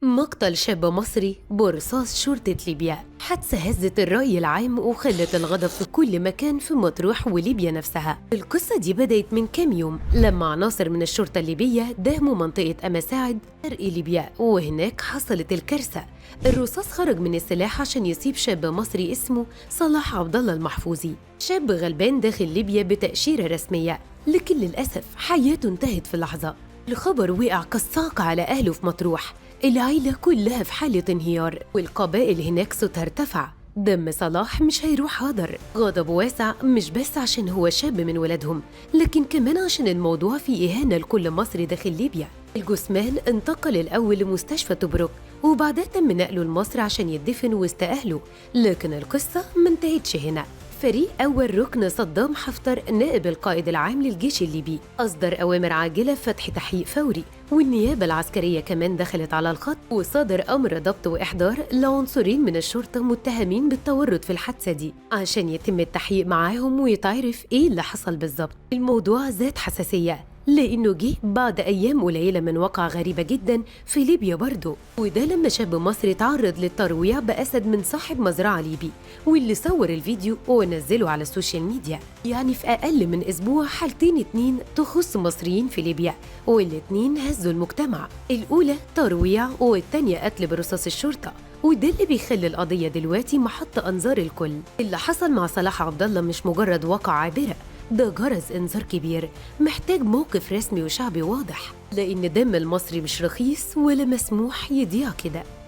مقتل شاب مصري برصاص شرطة ليبيا. حادثة هزت الرأي العام وخلت الغضب في كل مكان في مطروح وليبيا نفسها. القصة دي بدأت من كام يوم لما عناصر من الشرطة الليبية داهموا منطقة أمساعد شرق ليبيا، وهناك حصلت الكارثة. الرصاص خرج من السلاح عشان يصيب شاب مصري اسمه صلاح عبد الله المحفوظي، شاب غلبان داخل ليبيا بتأشيرة رسمية، لكن للأسف حياته انتهت في لحظة. الخبر وقع كالصاعقة على أهله في مطروح، العيلة كلها في حالة انهيار، والقبائل هناك صوتها ارتفع. دم صلاح مش هيروح هدر. غضب واسع مش بس عشان هو شاب من ولادهم، لكن كمان عشان الموضوع فيه إهانة لكل مصري داخل ليبيا. الجثمان انتقل الأول لمستشفى طبرق، وبعدها تم نقله لمصر عشان يدفن وسط أهله. لكن القصة ما انتهتش هنا. فريق أول ركن صدام حفتر نائب القائد العام للجيش الليبي أصدر أوامر عاجلة فتح تحقيق فوري، والنيابة العسكرية كمان دخلت على الخط، وصدر أمر ضبط وإحضار لعنصرين من الشرطة متهمين بالتورط في الحادثة دي عشان يتم التحقيق معاهم ويتعرف إيه اللي حصل بالظبط. الموضوع زاد حساسية لأنه جه بعد أيام قليلة من واقعة غريبة جدا في ليبيا برضه، وده لما شاب مصري تعرض للترويع بأسد من صاحب مزرعة ليبي، واللي صور الفيديو ونزله على السوشيال ميديا. يعني في أقل من أسبوع حالتين اتنين تخص مصريين في ليبيا، والاتنين هزوا المجتمع. الأولى ترويع والتانية قتل برصاص الشرطة، وده اللي بيخلي القضية دلوقتي محط أنظار الكل. اللي حصل مع صلاح عبد الله مش مجرد واقعة عابرة، ده جرس إنذار كبير محتاج موقف رسمي وشعبي واضح، لأن دم المصري مش رخيص ولا مسموح يضيع كده.